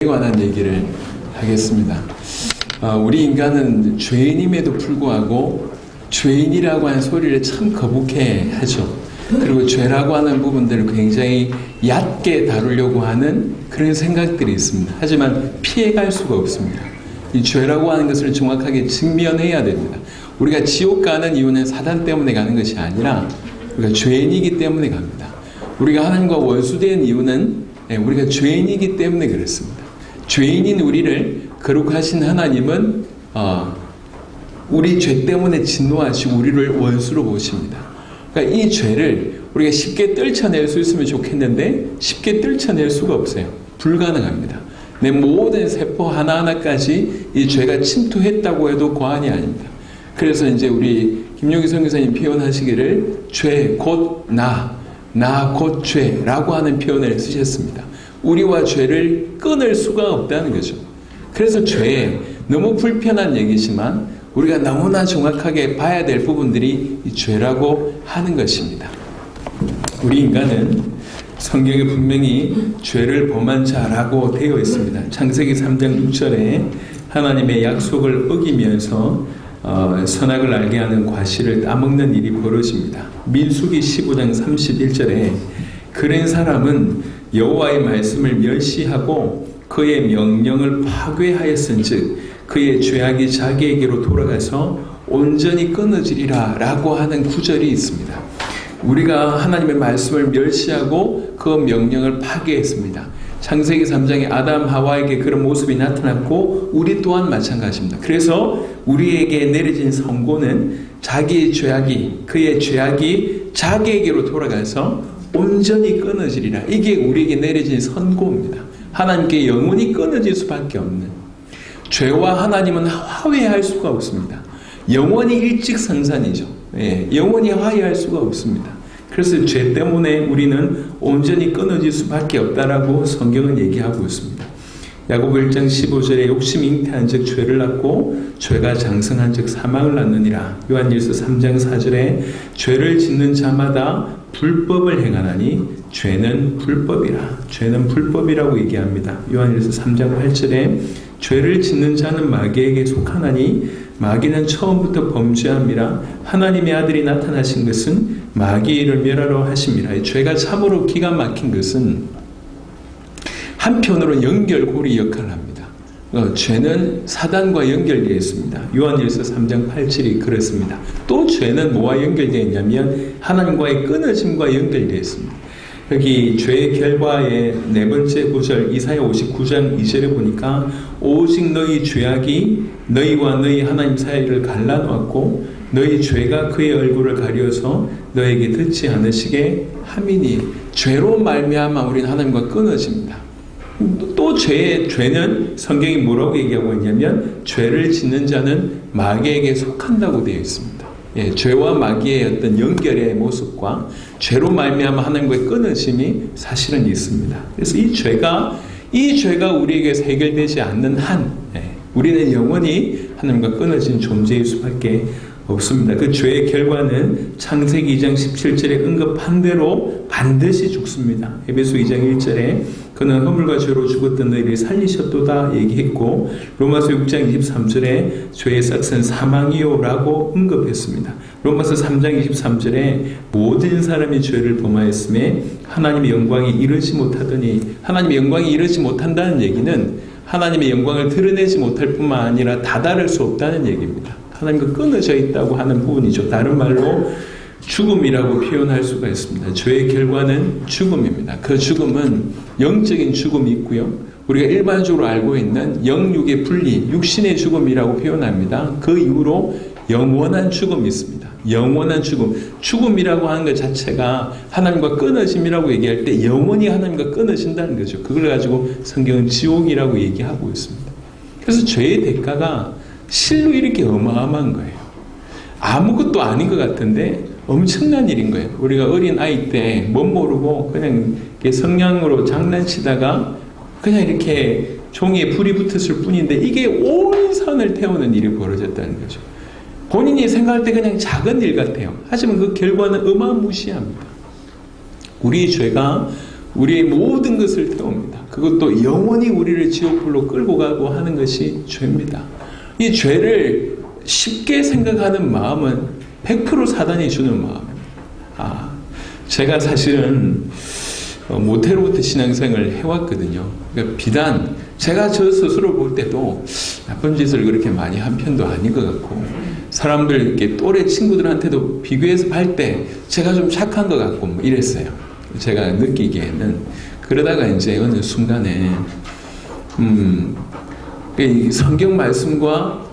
관한 얘기를 하겠습니다. 우리 인간은 죄인임에도 불구하고 죄인이라고 하는 소리를 참 거북해 하죠. 그리고 죄라고 하는 부분들을 굉장히 얕게 다루려고 하는 그런 생각들이 있습니다. 하지만 피해갈 수가 없습니다. 이 죄라고 하는 것을 정확하게 직면해야 됩니다. 우리가 지옥 가는 이유는 사단 때문에 가는 것이 아니라 우리가 죄인이기 때문에 갑니다. 우리가 하나님과 원수된 이유는 우리가 죄인이기 때문에 그렇습니다. 죄인인 우리를 거룩하신 하나님은 우리 죄 때문에 진노하시고 우리를 원수로 보십니다. 그러니까 이 죄를 우리가 쉽게 떨쳐낼 수 있으면 좋겠는데 쉽게 떨쳐낼 수가 없어요. 불가능합니다. 내 모든 세포 하나하나까지 이 죄가 침투했다고 해도 과언이 아닙니다. 그래서 이제 우리 김용기 선교사님 표현하시기를 죄 곧 나 곧 죄라고 하는 표현을 쓰셨습니다. 우리와 죄를 끊을 수가 없다는 거죠. 그래서 죄, 너무 불편한 얘기지만 우리가 너무나 정확하게 봐야 될 부분들이 이 죄라고 하는 것입니다. 우리 인간은 성경에 분명히 죄를 범한 자라고 되어 있습니다. 창세기 3장 6절에 하나님의 약속을 어기면서 선악을 알게 하는 과실을 따먹는 일이 벌어집니다. 민수기 15장 31절에 그런 사람은 여호와의 말씀을 멸시하고 그의 명령을 파괴하였은즉 그의 죄악이 자기에게로 돌아가서 온전히 끊어지리라 라고 하는 구절이 있습니다. 우리가 하나님의 말씀을 멸시하고 그 명령을 파괴했습니다. 창세기 3장에 아담 하와에게 그런 모습이 나타났고 우리 또한 마찬가지입니다. 그래서 우리에게 내려진 선고는 자기의 죄악이 그의 죄악이 자기에게로 돌아가서 온전히 끊어지리라. 이게 우리에게 내려진 선고입니다. 하나님께 영원히 끊어질 수밖에 없는, 죄와 하나님은 화해할 수가 없습니다. 영원히 일직선산이죠. 영원히 화해할 수가 없습니다. 그래서 죄 때문에 우리는 온전히 끊어질 수밖에 없다라고 성경은 얘기하고 있습니다. 야고보 1장 15절에 욕심 잉태한 즉 죄를 낳고 죄가 장성한 즉 사망을 낳느니라. 요한일서 3장 4절에 죄를 짓는 자마다 불법을 행하나니 죄는 불법이라. 죄는 불법이라고 얘기합니다. 요한일서 3장 8절에 죄를 짓는 자는 마귀에게 속하나니 마귀는 처음부터 범죄함이라. 하나님의 아들이 나타나신 것은 마귀를 멸하러 하심이라. 죄가 참으로 기가 막힌 것은 한편으로 연결고리 역할을 합니다. 죄는 사단과 연결되어 있습니다. 요한일서 3장 8절이 그렇습니다. 또 죄는 뭐와 연결되어 있냐면 하나님과의 끊어짐과 연결되어 있습니다. 여기 죄의 결과의 네 번째 구절 이사야 59장 2절에 보니까 오직 너희 죄악이 너희와 너희 하나님 사이를 갈라놓았고 너희 죄가 그의 얼굴을 가려서 너에게 듣지 않으시게 함이니. 죄로 말미암아 우리는 하나님과 끊어집니다. 또 죄는 성경이 뭐라고 얘기하고 있냐면 죄를 짓는 자는 마귀에게 속한다고 되어 있습니다. 죄와 마귀의 어떤 연결의 모습과 죄로 말미암아 하나님과의 끊어짐이 사실은 있습니다. 그래서 이 죄가 우리에게 해결되지 않는 한 우리는 영원히 하나님과 끊어진 존재일 수밖에 없습니다. 그 죄의 결과는 창세기 2장 17절에 언급한 대로 반드시 죽습니다. 에베소 2장 1절에 그는 허물과 죄로 죽었던 너희를 살리셨도다 얘기했고 로마서 6장 23절에 죄의 싹은 사망이요 라고 언급했습니다. 로마서 3장 23절에 모든 사람이 죄를 범하였음에 하나님의 영광이 이르지 못하더니, 하나님의 영광이 이르지 못한다는 얘기는 하나님의 영광을 드러내지 못할 뿐만 아니라 다다를 수 없다는 얘기입니다. 하나님과 끊어져 있다고 하는 부분이죠. 다른 말로 죽음이라고 표현할 수가 있습니다. 죄의 결과는 죽음입니다. 그 죽음은 영적인 죽음이 있고요. 우리가 일반적으로 알고 있는 영육의 분리, 육신의 죽음이라고 표현합니다. 그 이후로 영원한 죽음이 있습니다. 영원한 죽음. 죽음이라고 하는 것 자체가 하나님과 끊어짐이라고 얘기할 때 영원히 하나님과 끊어진다는 거죠. 그걸 가지고 성경은 지옥이라고 얘기하고 있습니다. 그래서 죄의 대가가 실로 이렇게 어마어마한 거예요. 아무것도 아닌 것 같은데 엄청난 일인 거예요. 우리가 어린 아이 때 못 모르고 그냥 성냥으로 장난치다가 그냥 이렇게 종이에 불이 붙었을 뿐인데 이게 온 산을 태우는 일이 벌어졌다는 거죠. 본인이 생각할 때 그냥 작은 일 같아요. 하지만 그 결과는 어마무시합니다. 우리의 죄가 우리의 모든 것을 태웁니다. 그것도 영원히 우리를 지옥불로 끌고 가고 하는 것이 죄입니다. 이 죄를 쉽게 생각하는 마음은 100% 사단이 주는 마음입니다. 제가 사실은 모태로부터 신앙생활을 해왔거든요. 그러니까 비단 제가 저 스스로 볼 때도 나쁜 짓을 그렇게 많이 한 편도 아닌 것 같고, 사람들 이렇게 또래 친구들한테도 비교해서 할 때 제가 좀 착한 것 같고 뭐 이랬어요. 제가 느끼기에는. 그러다가 이제 어느 순간에 이 성경 말씀과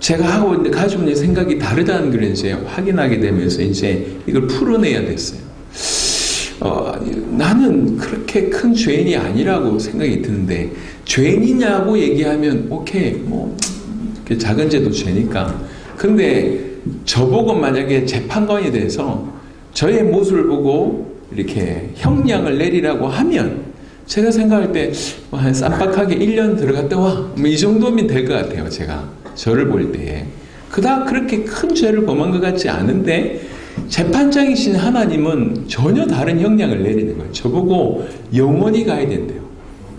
제가 가지고 있는 생각이 다르다는 걸 이제 확인하게 되면서 이제 이걸 풀어내야 됐어요. 나는 그렇게 큰 죄인이 아니라고 생각이 드는데, 죄인이냐고 얘기하면 오케이, 뭐 작은 죄도 죄니까. 근데 저보고 만약에 재판관이 돼서 저의 모습을 보고 이렇게 형량을 내리라고 하면, 제가 생각할 때 한 쌈박하게 1년 들어갔다 와, 뭐 이 정도면 될 것 같아요. 제가 저를 볼 때 그닥 그렇게 큰 죄를 범한 것 같지 않은데, 재판장이신 하나님은 전혀 다른 형량을 내리는 거예요. 저보고 영원히 가야 된대요.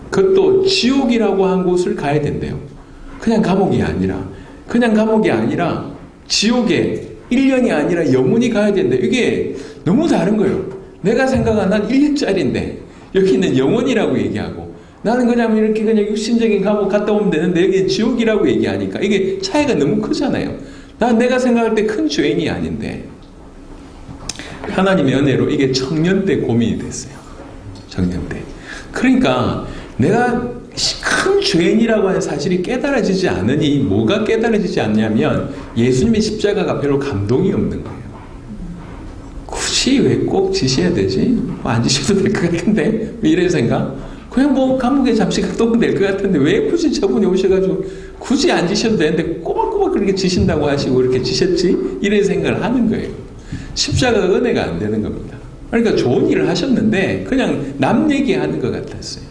그것도 지옥이라고 한 곳을 가야 된대요. 그냥 감옥이 아니라 지옥에 1년이 아니라 영원히 가야 된대요. 이게 너무 다른 거예요. 내가 생각한 난 1년짜리인데 여기는 영원이라고 얘기하고, 나는 그냥 이렇게 그냥 육신적인 감옥 갔다 오면 되는데 여기 지옥이라고 얘기하니까 이게 차이가 너무 크잖아요. 내가 생각할 때 큰 죄인이 아닌데, 하나님의 은혜로 이게 청년 때 고민이 됐어요. 청년 때. 그러니까 내가 큰 죄인이라고 하는 사실이 깨달아지지 않으니, 뭐가 깨달아지지 않냐면 예수님의 십자가가 별로 감동이 없는 거예요. 굳이 왜 꼭 지셔야 되지? 뭐 안 지셔도 될 것 같은데, 이런 생각? 그냥 뭐 감옥에 잠시 갔다 오면 될 것 같은데 왜 굳이 저분이 오셔가지고 굳이 안 지셔도 되는데 꼬박꼬박 그렇게 지신다고 하시고 이렇게 지셨지? 이런 생각을 하는 거예요. 십자가가 은혜가 안 되는 겁니다. 그러니까 좋은 일을 하셨는데 그냥 남 얘기하는 것 같았어요.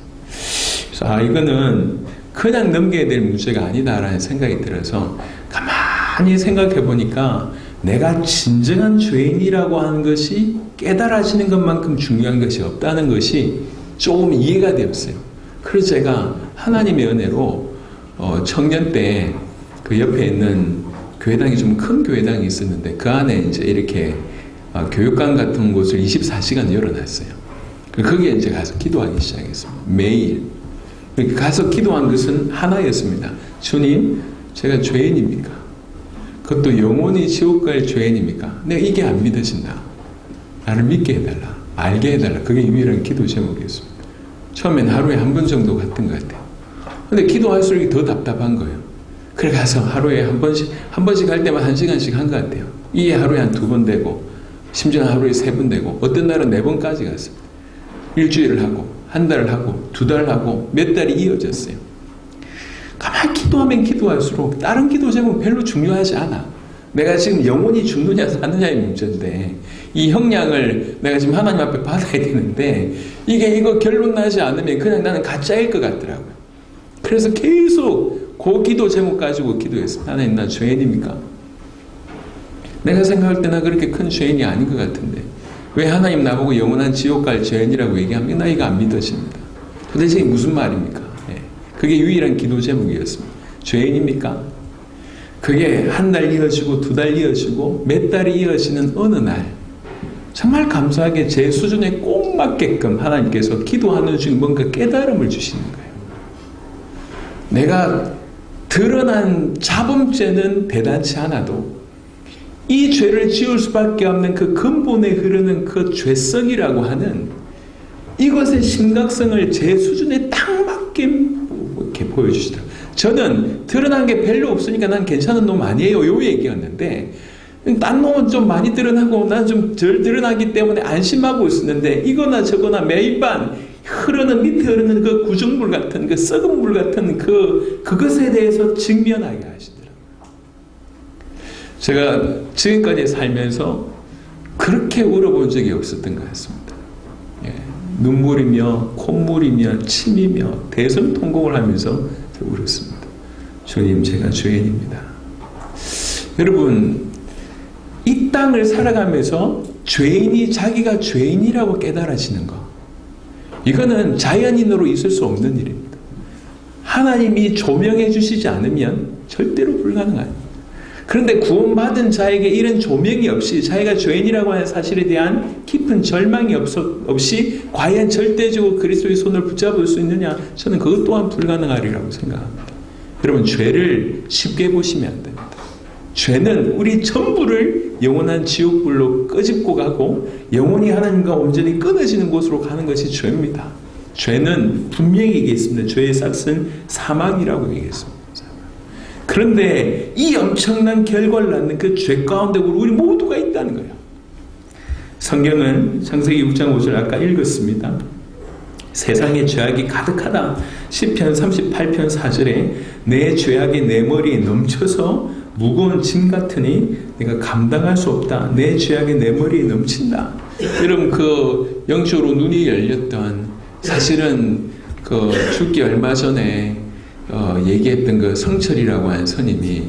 그래서 이거는 그냥 넘겨야 될 문제가 아니다라는 생각이 들어서 가만히 생각해 보니까 내가 진정한 죄인이라고 하는 것이 깨달아지는 것만큼 중요한 것이 없다는 것이 조금 이해가 되었어요. 그래서 제가 하나님의 은혜로 청년 때 그 옆에 있는 교회당이 좀 큰 교회당이 있었는데 그 안에 이제 이렇게 교육관 같은 곳을 24시간 열어놨어요. 거기에 이제 가서 기도하기 시작했습니다. 매일. 가서 기도한 것은 하나였습니다. 주님, 제가 죄인입니까? 그것도 영원히 지옥 갈 죄인입니까? 내가 이게 안 믿어진다. 나를 믿게 해달라. 알게 해달라. 그게 유일한 기도 제목이었습니다. 처음엔 하루에 한 번 정도 갔던 것 같아요. 근데 기도할수록 더 답답한 거예요. 그래 가서 하루에 한 번씩 할 때만 1시간씩 한 것 같아요. 이게 하루에 한 2번 되고, 심지어 하루에 3번 되고, 어떤 날은 4번까지 갔습니다. 일주일을 하고, 한 달을 하고, 2달 하고, 몇 달이 이어졌어요. 가만히 기도하면 기도할수록 다른 기도 제목은 별로 중요하지 않아. 내가 지금 영원히 죽느냐 사느냐의 문제인데, 이 형량을 내가 지금 하나님 앞에 받아야 되는데, 이거 결론 나지 않으면 그냥 나는 가짜일 것 같더라고요. 그래서 계속 그 기도 제목 가지고 기도했습니다. 하나님, 나 죄인입니까? 내가 생각할 때 나 그렇게 큰 죄인이 아닌 것 같은데 왜 하나님 나보고 영원한 지옥 갈 죄인이라고 얘기하면 나 이거 안 믿어집니다. 도대체 무슨 말입니까? 그게 유일한 기도 제목이었습니다. 죄인입니까? 그게 한 달 이어지고 2달 이어지고 몇 달이 이어지는 어느 날 정말 감사하게 제 수준에 꼭 맞게끔 하나님께서 기도하는 중 뭔가 깨달음을 주시는 거예요. 내가 드러난 자범죄는 대단치 않아도 이 죄를 지을 수밖에 없는 그 근본에 흐르는 그 죄성이라고 하는 이것의 심각성을 제 수준에 딱 맞게 이렇게 보여주시더라고요. 저는 드러난 게 별로 없으니까 난 괜찮은 놈 아니에요, 요 얘기였는데, 딴 놈은 좀 많이 드러나고 난 좀 덜 드러나기 때문에 안심하고 있었는데, 이거나 저거나 매일 밤 밑에 흐르는 그 구정물 같은, 그 썩은 물 같은 그것에 대해서 직면하게 하시더라고요. 제가 지금까지 살면서 그렇게 울어본 적이 없었던 것 같습니다. 눈물이며 콧물이며 침이며 대성통곡을 하면서 울었습니다. 주님, 제가 죄인입니다. 여러분, 이 땅을 살아가면서 죄인이 자기가 죄인이라고 깨달아지는 거, 이거는 자연인으로 있을 수 없는 일입니다. 하나님이 조명해 주시지 않으면 절대로 불가능합니다. 그런데 구원받은 자에게 이런 조명이 없이 자기가 죄인이라고 하는 사실에 대한 깊은 절망이 없이 과연 절대적으로 그리스도의 손을 붙잡을 수 있느냐? 저는 그것 또한 불가능하리라고 생각합니다. 여러분, 죄를 쉽게 보시면 안 됩니다. 죄는 우리 전부를 영원한 지옥불로 끄집고 가고 영원히 하나님과 온전히 끊어지는 곳으로 가는 것이 죄입니다. 죄는 분명히 얘기했습니다. 죄의 삭은 사망이라고 얘기했습니다. 그런데 이 엄청난 결과를 낳는 그 죄 가운데 우리 모두가 있다는 거예요. 성경은 창세기 6장 5절 아까 읽었습니다. 세상에 죄악이 가득하다. 시편 38편 4절에 내 죄악이 내 머리에 넘쳐서 무거운 짐 같으니 내가 감당할 수 없다. 내 죄악이 내 머리에 넘친다. 여러분, 그 영적으로 눈이 열렸던, 사실은 그 죽기 얼마 전에 얘기했던 그 성철이라고 하는 스님이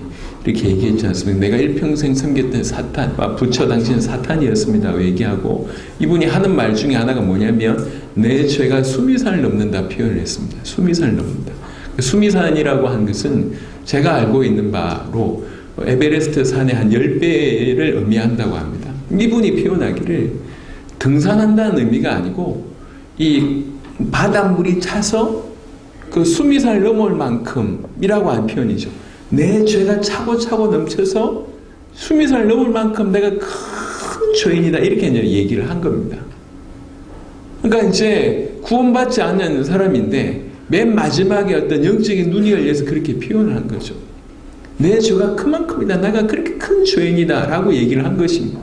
이렇게 얘기했지 않습니까? 내가 일평생 섬겼던 사탄, 부처 당시는 사탄이었습니다. 얘기하고, 이분이 하는 말 중에 하나가 뭐냐면 내 죄가 수미산을 넘는다 표현을 했습니다. 수미산을 넘는다. 수미산이라고 하는 것은 제가 알고 있는 바로 에베레스트 산의 한 10배를 의미한다고 합니다. 이분이 표현하기를 등산한다는 의미가 아니고 이 바닷물이 차서 그 수미산을 넘어올 만큼이라고 하는 표현이죠. 내 죄가 차고 넘쳐서 수미산을 넘을 만큼 내가 큰 죄인이다. 이렇게 이제 얘기를 한 겁니다. 그러니까 이제 구원받지 않는 사람인데 맨 마지막에 어떤 영적인 눈이 열려서 그렇게 표현을 한 거죠. 내 죄가 그만큼이다. 내가 그렇게 큰 죄인이다. 라고 얘기를 한 것입니다.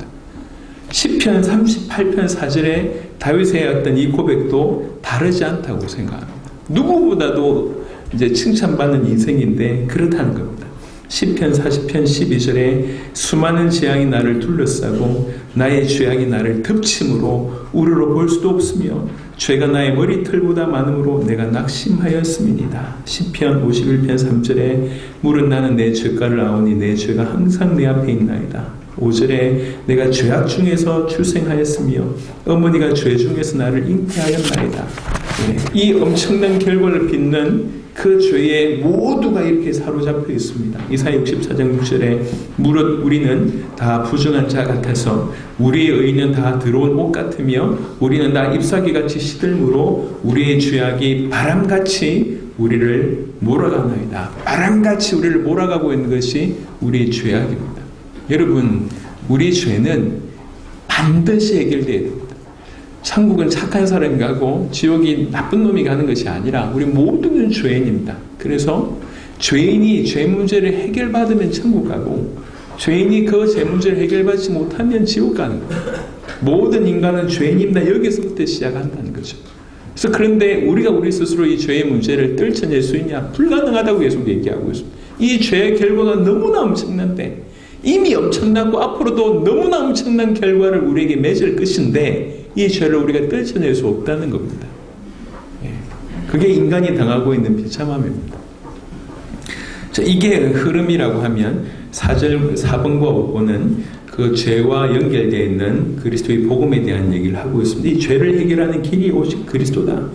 시편 38편 4절에 다윗의 어떤 이 고백도 다르지 않다고 생각합니다. 누구보다도 이제 칭찬받는 인생인데 그렇다는 겁니다. 시편 40편 12절에 수많은 재앙이 나를 둘러싸고 나의 죄악이 나를 덮침으로 우러러 볼 수도 없으며 죄가 나의 머리털보다 많음으로 내가 낙심하였음이니이다. 시편 51편 3절에 물은 나는 내 죄가를 아오니 내 죄가 항상 내 앞에 있나이다. 5절에 내가 죄악 중에서 출생하였으며 어머니가 죄 중에서 나를 잉태하였나이다. 이 엄청난 결과를 빚는 그 죄에 모두가 이렇게 사로잡혀 있습니다. 이사야 64장 6절에 무릇 우리는 다 부정한 자 같아서 우리의 의는 다 더러운 옷 같으며 우리는 다 잎사귀같이 시들므로 우리의 죄악이 바람같이 우리를 몰아가나이다. 바람같이 우리를 몰아가고 있는 것이 우리의 죄악입니다. 여러분, 우리 죄는 반드시 해결돼야 됩니다. 천국은 착한 사람이 가고 지옥이 나쁜 놈이 가는 것이 아니라 우리 모두는 죄인입니다. 그래서 죄인이 죄 문제를 해결받으면 천국 가고 죄인이 그 죄 문제를 해결받지 못하면 지옥 가는 거예요. 모든 인간은 죄인입니다. 여기서부터 시작한다는 거죠. 그래서 그런데 우리가 우리 스스로 이 죄의 문제를 떨쳐낼 수 있냐? 불가능하다고 계속 얘기하고 있습니다. 이 죄의 결과가 너무나 엄청난데 이미 엄청나고 앞으로도 너무나 엄청난 결과를 우리에게 맺을 것인데 이 죄를 우리가 떨쳐낼 수 없다는 겁니다. 그게 인간이 당하고 있는 비참함입니다. 자, 이게 흐름이라고 하면 4번과 5번은 그 죄와 연결되어 있는 그리스도의 복음에 대한 얘기를 하고 있습니다. 이 죄를 해결하는 길이 오직 그리스도다.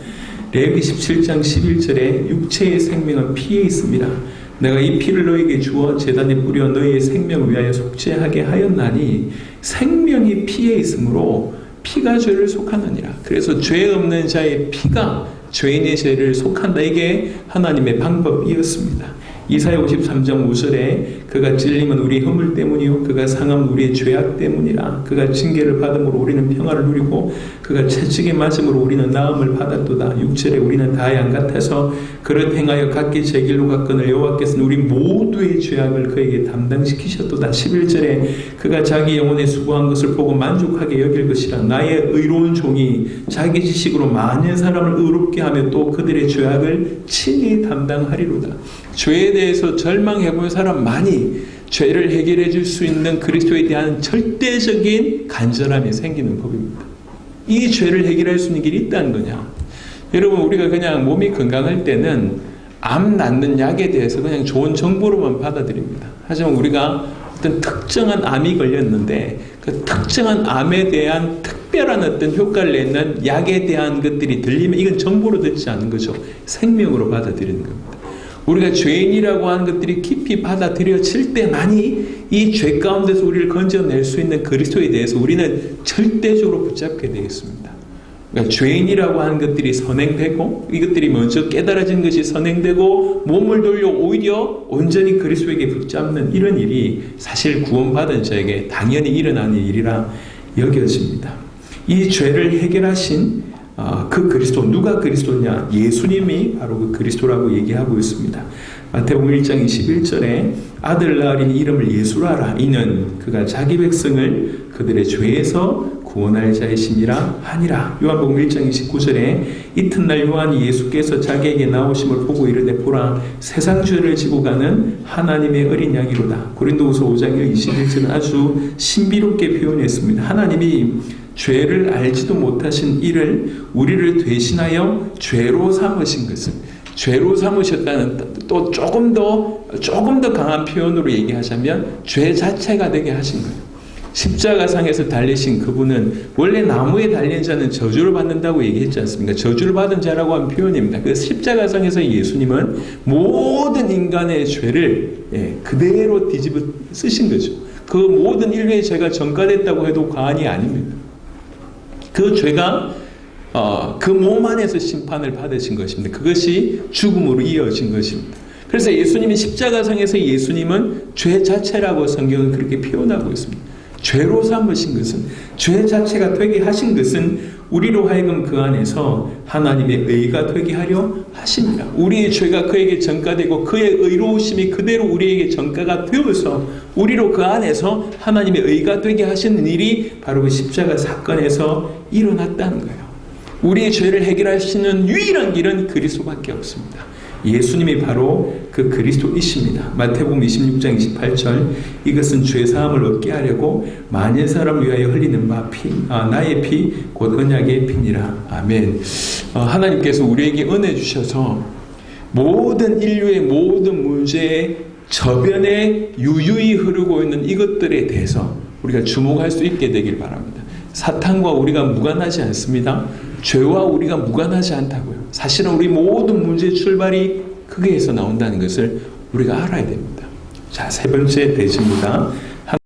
레위기 17장 11절에 육체의 생명은 피에 있습니다. 내가 이 피를 너에게 주어 제단에 뿌려 너희의 생명을 위하여 속죄하게 하였나니 생명이 피에 있으므로 피가 죄를 속하느니라. 그래서 죄 없는 자의 피가 죄인의 죄를 속한다. 이게 하나님의 방법이었습니다. 이사야 53장 5절에 그가 찔림은 우리 허물 때문이요 그가 상함은 우리의 죄악 때문이라. 그가 징계를 받음으로 우리는 평화를 누리고 그가 채찍에 맞음으로 우리는 나음을 받았도다. 6절에 우리는 다 양 같아서 그릇 행하여 각기 제 길로 갔거늘 여호와께서는 우리 모두의 죄악을 그에게 담당시키셨도다. 11절에 그가 자기 영혼에 수고한 것을 보고 만족하게 여길 것이라. 나의 의로운 종이 자기 지식으로 많은 사람을 의롭게 하며 또 그들의 죄악을 친히 담당하리로다. 죄에 대해서 절망해 본 사람 많이 죄를 해결해 줄 수 있는 그리스도에 대한 절대적인 간절함이 생기는 법입니다. 이 죄를 해결할 수 있는 길이 있다는 거냐? 여러분, 우리가 그냥 몸이 건강할 때는 암 낫는 약에 대해서 그냥 좋은 정보로만 받아들입니다. 하지만 우리가 어떤 특정한 암이 걸렸는데 그 특정한 암에 대한 특별한 어떤 효과를 내는 약에 대한 것들이 들리면 이건 정보로 듣지 않는 거죠. 생명으로 받아들이는 겁니다. 우리가 죄인이라고 하는 것들이 깊이 받아들여질 때만이 이 죄 가운데서 우리를 건져낼 수 있는 그리스도에 대해서 우리는 절대적으로 붙잡게 되겠습니다. 그러니까 죄인이라고 하는 것들이 선행되고 이것들이 먼저 깨달아진 것이 선행되고 몸을 돌려 오히려 온전히 그리스도에게 붙잡는 이런 일이 사실 구원받은 자에게 당연히 일어나는 일이라 여겨집니다. 이 죄를 해결하신 그 그리스도, 누가 그리스도냐? 예수님이 바로 그 그리스도라고 얘기하고 있습니다. 마태복음 1장 21절에 아들 낳으리니 이름을 예수라 하라. 이는 그가 자기 백성을 그들의 죄에서 구원할 자이시니라 하니라. 요한복음 1장 29절에 이튿날 요한이 예수께서 자기에게 나오심을 보고 이르되 보라 세상 죄를 지고 가는 하나님의 어린 양이로다. 고린도후서 5장 21절은 아주 신비롭게 표현했습니다. 하나님이 죄를 알지도 못하신 이를 우리를 대신하여 죄로 삼으신 것은, 죄로 삼으셨다는 또 조금 더 강한 표현으로 얘기하자면 죄 자체가 되게 하신 거예요. 십자가상에서 달리신 그분은 원래 나무에 달린 자는 저주를 받는다고 얘기했지 않습니까? 저주를 받은 자라고 하는 표현입니다. 그 십자가상에서 예수님은 모든 인간의 죄를 그대로 뒤집어 쓰신 거죠. 그 모든 인류의 죄가 전가됐다고 해도 과언이 아닙니다. 그 죄가 그 몸 안에서 심판을 받으신 것입니다. 그것이 죽음으로 이어진 것입니다. 그래서 예수님이 십자가상에서 예수님은 죄 자체라고 성경은 그렇게 표현하고 있습니다. 죄로 삼으신 것은, 죄 자체가 되게 하신 것은 우리로 하여금 그 안에서 하나님의 의가 되게 하려 하십니다. 우리의 죄가 그에게 전가되고 그의 의로우심이 그대로 우리에게 전가가 되어서 우리로 그 안에서 하나님의 의가 되게 하시는 일이 바로 그 십자가 사건에서 일어났다는 거예요. 우리의 죄를 해결하시는 유일한 길은 그리스도밖에 없습니다. 예수님이 바로 그 그리스도이십니다. 마태복음 26장 28절 이것은 죄사함을 얻게 하려고 만일 사람을 위하여 흘리는 바 나의 피 곧 언약의 피니라. 아멘. 하나님께서 우리에게 은혜 주셔서 모든 인류의 모든 문제의 저변에 유유히 흐르고 있는 이것들에 대해서 우리가 주목할 수 있게 되길 바랍니다. 사탄과 우리가 무관하지 않습니다. 죄와 우리가 무관하지 않다고요. 사실은 우리 모든 문제의 출발이 거기에서 나온다는 것을 우리가 알아야 됩니다. 자, 세 번째 대지입니다.